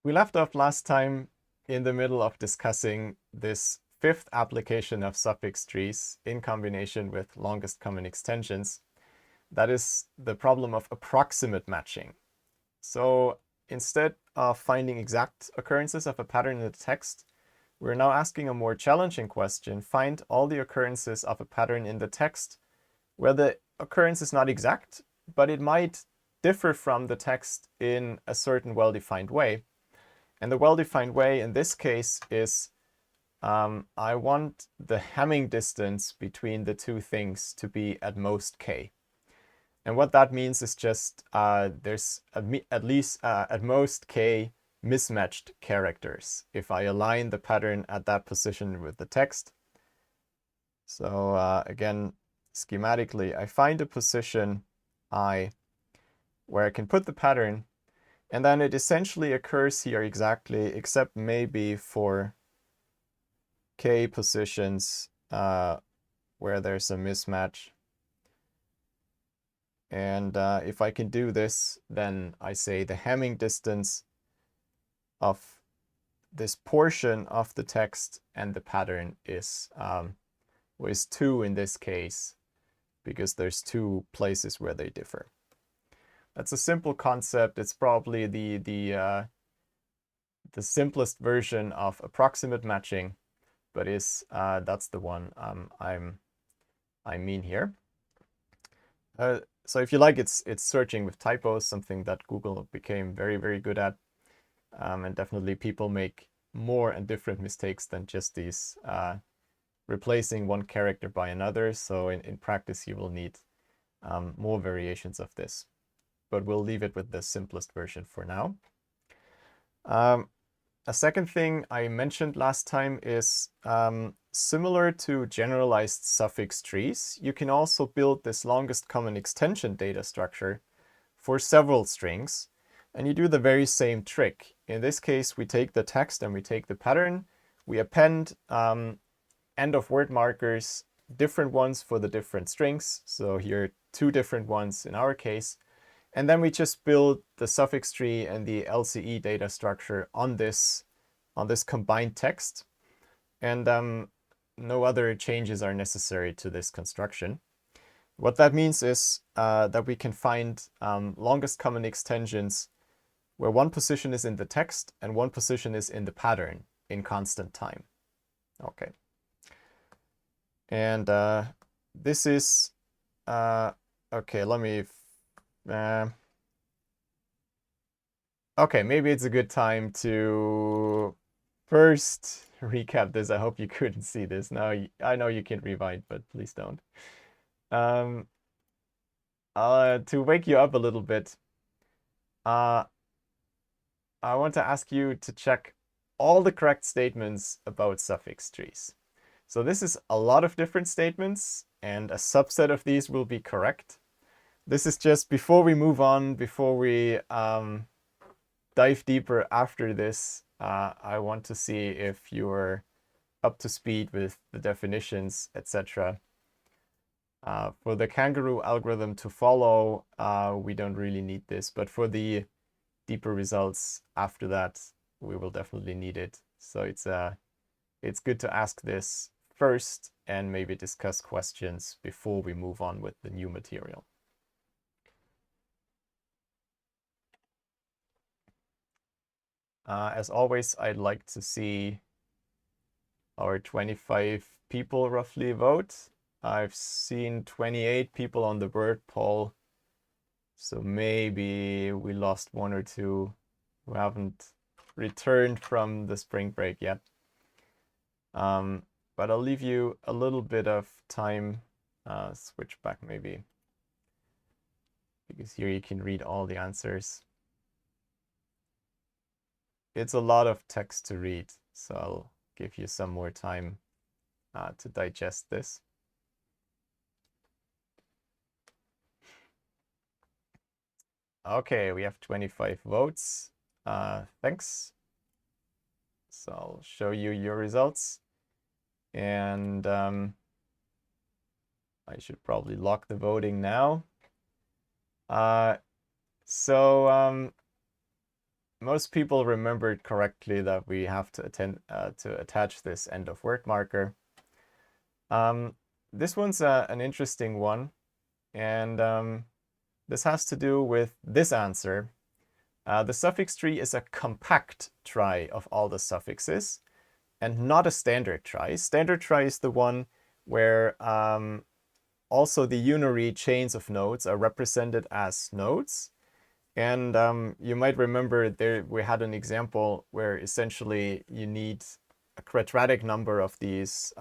We left off last time in the middle of discussing this fifth application of suffix trees in combination with longest common extensions. That is the problem of approximate matching. So instead of finding exact occurrences of a pattern in the text, we're now asking a more challenging question. Find all the occurrences of a pattern in the text where the occurrence is not exact, but it might differ from the text in a certain well-defined way. And the well-defined way in this case is I want the Hamming distance between the two things to be at most k. And what that means is just there's at least at most k mismatched characters if I align the pattern at that position with the text. So again, schematically, I find a position I where I can put the pattern, and then it essentially occurs here exactly, except maybe for k positions where there's a mismatch. And if I can do this, then I say the Hamming distance of this portion of the text and the pattern is 2 in this case, because there's two places where they differ. That's a simple concept. It's probably the simplest version of approximate matching, but that's the one I mean here. So if you like, it's searching with typos, something that Google became very, very good at. And definitely people make more and different mistakes than just these replacing one character by another. So in practice, you will need more variations of this. But we'll leave it with the simplest version for now. A second thing I mentioned last time is similar to generalized suffix trees, you can also build this longest common extension data structure for several strings, and you do the very same trick. In this case, we take the text and we take the pattern, we append end of word markers, different ones for the different strings. So here, 2 different ones in our case. And then we just build the suffix tree and the LCE data structure on this combined text. And no other changes are necessary to this construction. What that means is that we can find longest common extensions where one position is in the text and one position is in the pattern in constant time. Okay. And this is, okay, let me, okay, maybe it's a good time to first recap this. I hope you couldn't see this. Now, I know you can rewind, but please don't. To wake you up a little bit, I want to ask you to check all the correct statements about suffix trees. So this is a lot of different statements, and a subset of these will be correct. This is just before we move on, before we dive deeper after this, I want to see if you're up to speed with the definitions, etc. For the kangaroo algorithm to follow, we don't really need this, but for the deeper results after that, we will definitely need it. So it's good to ask this first and maybe discuss questions before we move on with the new material. As always, I'd like to see our 25 people roughly vote. I've seen 28 people on the word poll, so maybe we lost 1 or 2 who haven't returned from the spring break yet. But I'll leave you a little bit of time, switch back maybe, because here you can read all the answers. It's a lot of text to read, so I'll give you some more time to digest this. Okay, we have 25 votes. Thanks. So I'll show you your results. And I should probably lock the voting now. most people remembered correctly that we have to attach this end of word marker. This one's an interesting one, and this has to do with this answer. The suffix tree is a compact trie of all the suffixes and not a standard trie. Standard trie is the one where also the unary chains of nodes are represented as nodes. And you might remember there we had an example where essentially you need a quadratic number of these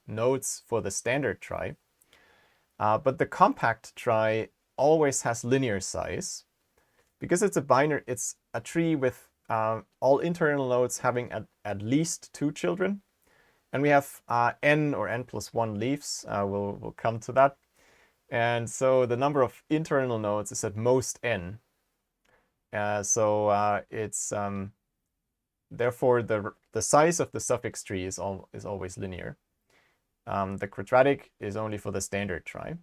nodes for the standard trie. But the compact trie always has linear size. Because it's a tree with all internal nodes having at least 2 children. And we have n or n plus 1 leaves. We'll come to that. And so the number of internal nodes is at most n. It's therefore the size of the suffix tree is always linear. The quadratic is only for the standard trie.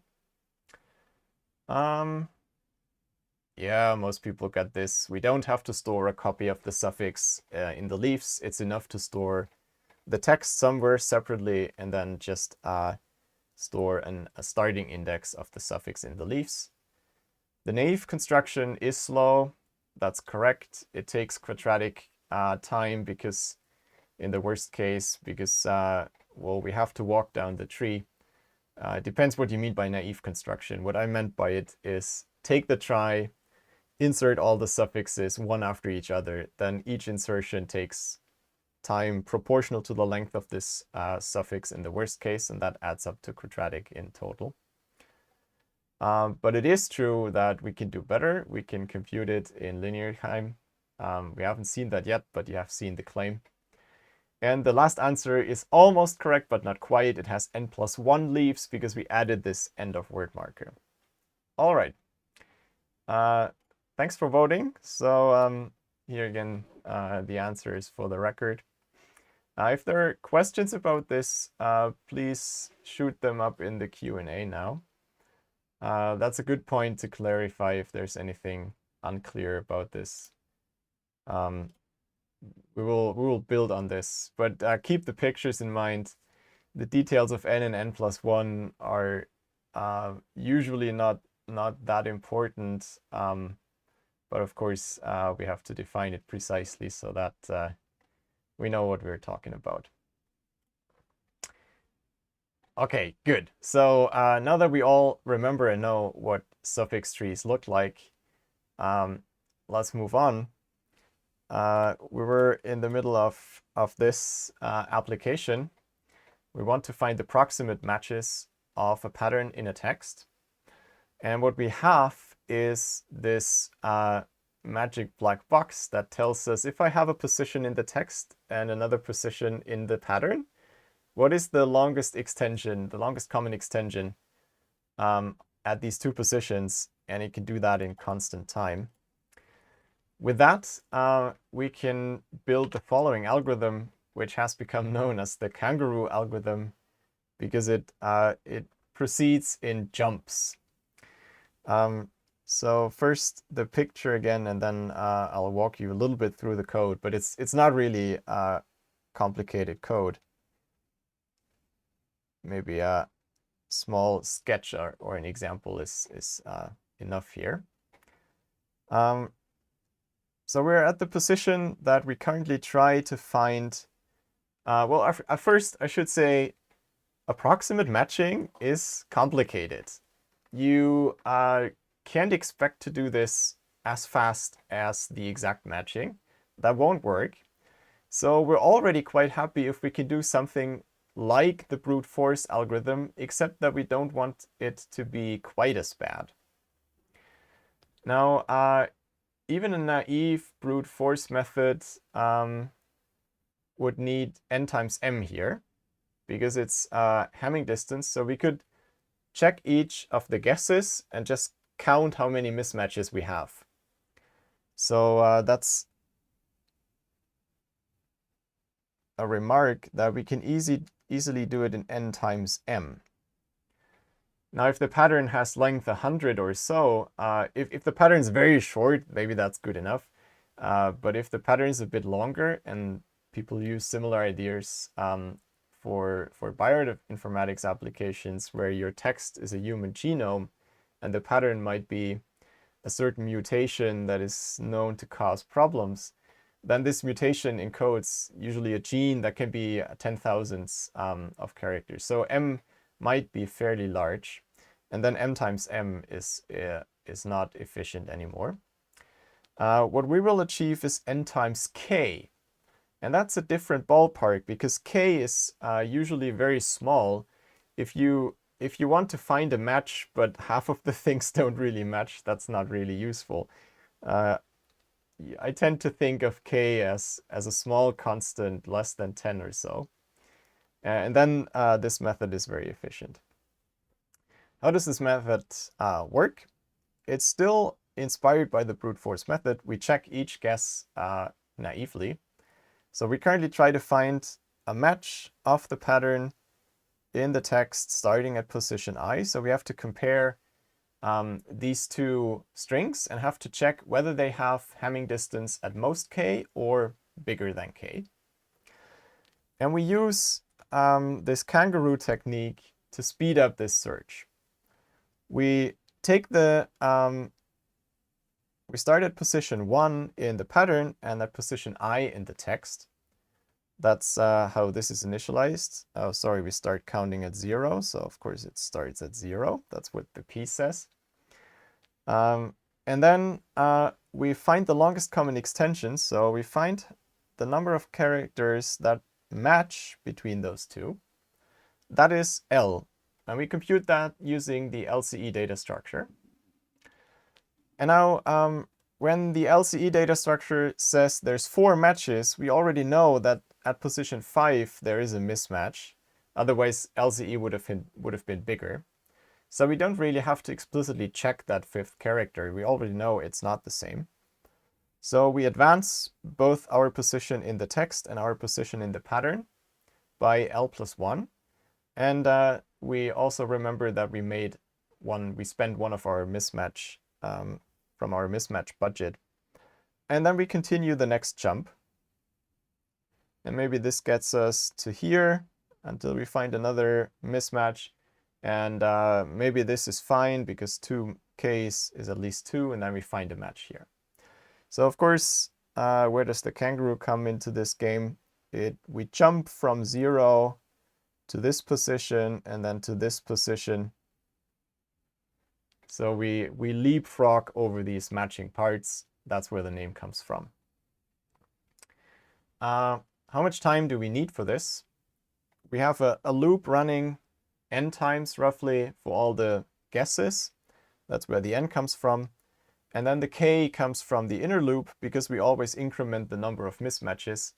Yeah, most people get this. We don't have to store a copy of the suffix in the leaves. It's enough to store the text somewhere separately and then just store a starting index of the suffix in the leaves. The naive construction is slow. That's correct. It takes quadratic time because, in the worst case, well, we have to walk down the tree. It depends what you mean by naive construction. What I meant by it is take the trie, insert all the suffixes one after each other. Then each insertion takes time proportional to the length of this suffix in the worst case, and that adds up to quadratic in total. But it is true that we can do better. We can compute it in linear time. We haven't seen that yet, but you have seen the claim. And the last answer is almost correct, but not quite. It has n plus 1 leaves because we added this end of word marker. All right. Thanks for voting. So here again, the answer is for the record. If there are questions about this, please shoot them up in the Q&A now. That's a good point to clarify if there's anything unclear about this. We will build on this, but keep the pictures in mind. The details of n and n plus 1 are usually not that important, but of course we have to define it precisely so that we know what we're talking about. Okay, good. So now that we all remember and know what suffix trees look like, let's move on. We were in the middle of this application. We want to find the approximate matches of a pattern in a text. And what we have is this magic black box that tells us if I have a position in the text and another position in the pattern, what is the longest extension, the longest common extension at these 2 positions, and it can do that in constant time. With that, we can build the following algorithm, which has become known as the kangaroo algorithm because it proceeds in jumps. So first the picture again, and then I'll walk you a little bit through the code, but it's not really complicated code. Maybe a small sketch or an example is enough here. So we're at the position that we currently try to find. Well, at first I should say approximate matching is complicated. You can't expect to do this as fast as the exact matching. That won't work. So we're already quite happy if we can do something like the brute force algorithm, except that we don't want it to be quite as bad. Now, even a naive brute force method would need n times m here, because it's Hamming distance. So we could check each of the guesses and just count how many mismatches we have. So that's a remark that we can easily do it in n times m. Now, if the pattern has length 100 or so, if the pattern is very short, maybe that's good enough. But if the pattern is a bit longer and people use similar ideas for bioinformatics applications where your text is a human genome and the pattern might be a certain mutation that is known to cause problems, then this mutation encodes usually a gene that can be 10,000s of characters. So M might be fairly large, and then M times M is not efficient anymore. What we will achieve is N times K, and that's a different ballpark because K is usually very small. If you want to find a match, but half of the things don't really match, that's not really useful. I tend to think of K as a small constant, less than 10 or so. And then this method is very efficient. How does this method work? It's still inspired by the brute force method. We check each guess naively. So we currently try to find a match of the pattern in the text starting at position I. So we have to compare these two strings and have to check whether they have Hamming distance at most k or bigger than k. And we use this kangaroo technique to speed up this search. We take the we start at position 1 in the pattern and at position I in the text. That's how this is initialized. Oh, sorry, we start counting at 0. So of course it starts at 0. That's what the piece says. And then we find the longest common extension. So we find the number of characters that match between those two. That is L. And we compute that using the LCE data structure. And now, when the LCE data structure says there's 4 matches, we already know that at position 5 there is a mismatch. Otherwise, LCE would have been bigger. So we don't really have to explicitly check that 5th character. We already know it's not the same. So we advance both our position in the text and our position in the pattern by L plus 1. And we also remember that we spent one of our mismatch from our mismatch budget. And then we continue the next jump. And maybe this gets us to here until we find another mismatch. And maybe this is fine because 2k is at least 2, and then we find a match here. So of course, where does the kangaroo come into this game? We jump from 0 to this position and then to this position. So we leapfrog over these matching parts. That's where the name comes from. How much time do we need for this? We have a loop running n times roughly for all the guesses. That's where the n comes from. And then the k comes from the inner loop because we always increment the number of mismatches.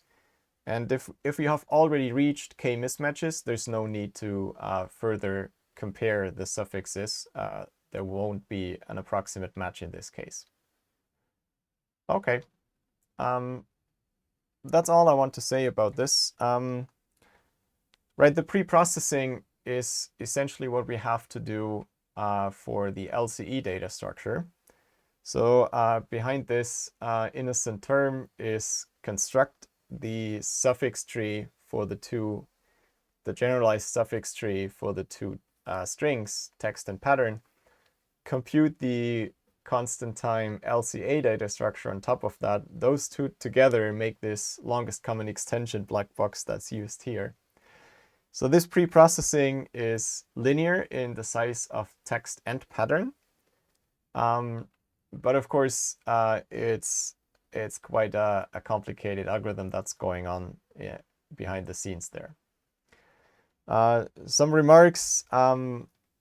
And if we have already reached k mismatches, there's no need to further compare the suffixes. There won't be an approximate match in this case. Okay. That's all I want to say about this. Right, the pre-processing is essentially what we have to do for the LCE data structure. So behind this innocent term is construct the suffix tree for the generalized suffix tree for the two strings, text and pattern, compute the constant time LCA data structure on top of that. Those two together make this longest common extension black box that's used here. So this pre-processing is linear in the size of text and pattern. But of course, it's quite a complicated algorithm that's going on behind the scenes there. Some remarks.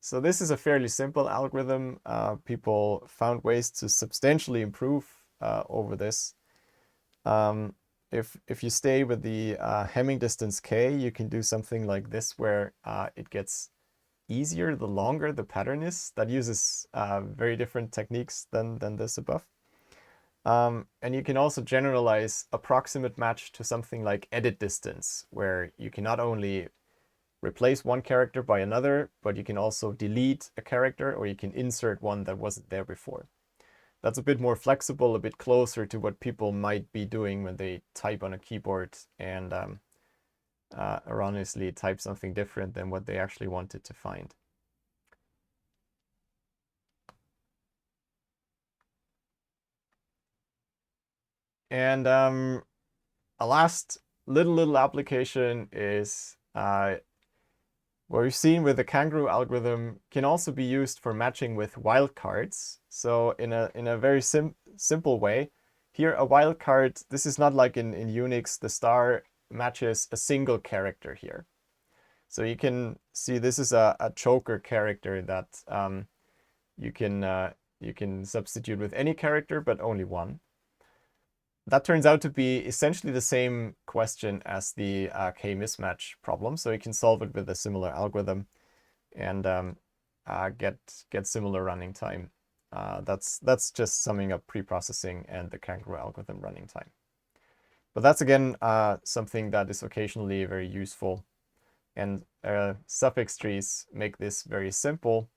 So this is a fairly simple algorithm. People found ways to substantially improve over this. If you stay with the Hamming distance k, you can do something like this where it gets easier the longer the pattern is. That uses very different techniques than this above. And you can also generalize approximate match to something like edit distance, where you can not only replace one character by another, but you can also delete a character or you can insert one that wasn't there before. that's a bit more flexible, a bit closer to what people might be doing when they type on a keyboard and erroneously type something different than what they actually wanted to find. And a last little application is what we've seen with the kangaroo algorithm can also be used for matching with wildcards. So in a very simple way, here a wildcard, this is not like in Unix, the star matches a single character here. So you can see this is a choker character that you can substitute with any character, but only one. That turns out to be essentially the same question as the k-mismatch problem. So you can solve it with a similar algorithm and get similar running time. That's just summing up preprocessing and the kangaroo algorithm running time. But that's again something that is occasionally very useful. And suffix trees make this very simple.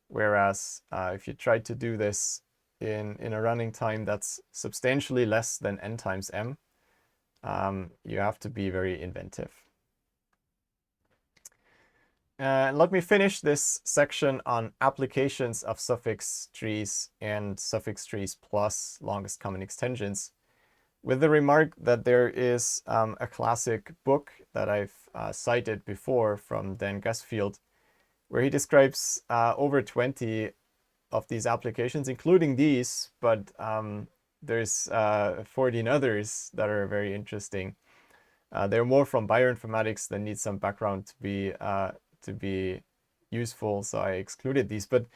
Whereas if you try to do this in a running time that's substantially less than n times m, you have to be very inventive. Let me finish this section on applications of suffix trees and suffix trees plus longest common extensions with the remark that there is a classic book that I've cited before from Dan Gusfield, where he describes over 20 of these applications, including these, but there's 14 others that are very interesting. They're more from bioinformatics that need some background to be useful, so I excluded these. But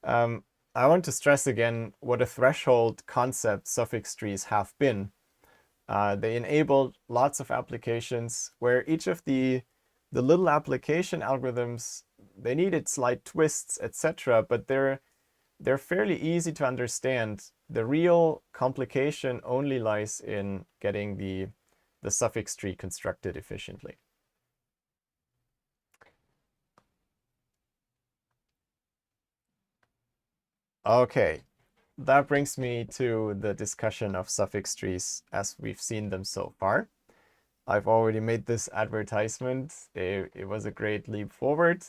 I want to stress again what a threshold concept suffix trees have been. They enabled lots of applications where each of the little application algorithms, they needed slight twists, etc., but they're fairly easy to understand. The real complication only lies in getting the suffix tree constructed efficiently. Okay, that brings me to the discussion of suffix trees as we've seen them so far. I've already made this advertisement. It was a great leap forward.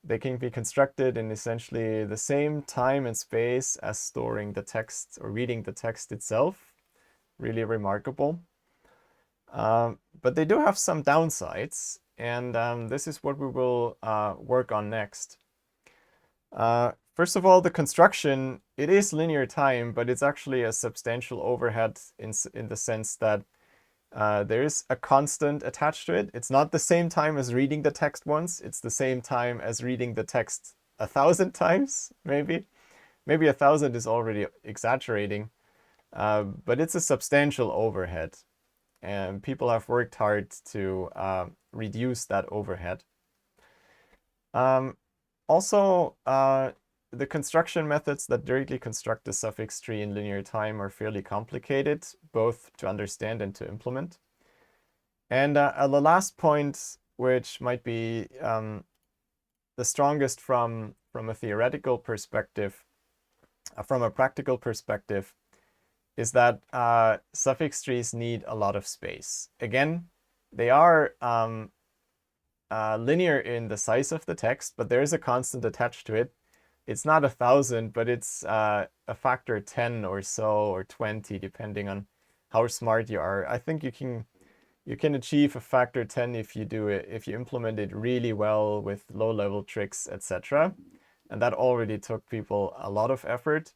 They can be constructed in essentially the same time and space as storing the text or reading the text itself. Really remarkable. But they do have some downsides, and this is what we will work on next. First of all, the construction, it is linear time, but it's actually a substantial overhead in the sense that there is a constant attached to it. It's not the same time as reading the text once. It's the same time as reading the text 1,000 times, maybe. Maybe 1,000 is already exaggerating, but it's a substantial overhead. And people have worked hard to reduce that overhead. Also, the construction methods that directly construct the suffix tree in linear time are fairly complicated, both to understand and to implement. And the last point, which might be the strongest from a theoretical perspective, from a practical perspective, is that suffix trees need a lot of space. Again, they are linear in the size of the text, but there is a constant attached to it. It's not 1,000, but it's a factor 10 or so, or 20, depending on how smart you are. I think you can achieve a factor 10 if you implement it really well with low-level tricks, etc. And that already took people a lot of effort.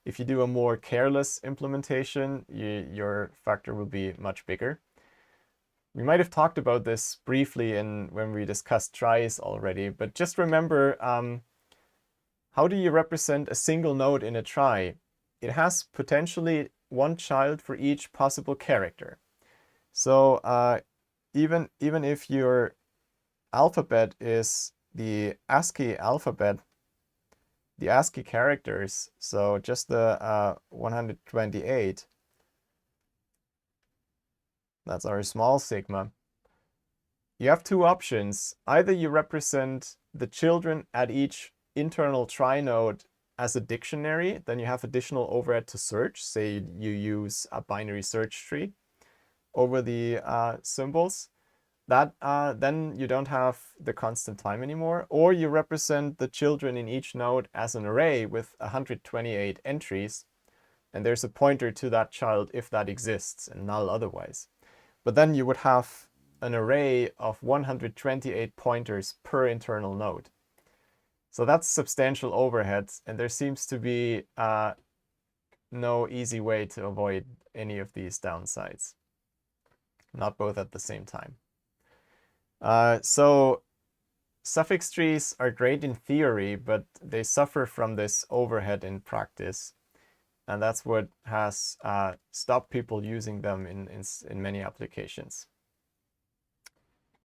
If you do a more careless implementation, your factor will be much bigger. We might have talked about this briefly when we discussed tries already, but just remember, how do you represent a single node in a trie? It has potentially one child for each possible character. So even if your alphabet is the ASCII alphabet, the ASCII characters, so just the 128, that's our small sigma, you have two options. Either you represent the children at each internal trinode as a dictionary, then you have additional overhead to search. Say you use a binary search tree over the symbols. That then you don't have the constant time anymore. Or you represent the children in each node as an array with 128 entries, and there's a pointer to that child if that exists and null otherwise. But then you would have an array of 128 pointers per internal node. So that's substantial overhead, and there seems to be no easy way to avoid any of these downsides. Not both at the same time. So suffix trees are great in theory, but they suffer from this overhead in practice. And that's what has stopped people using them in many applications.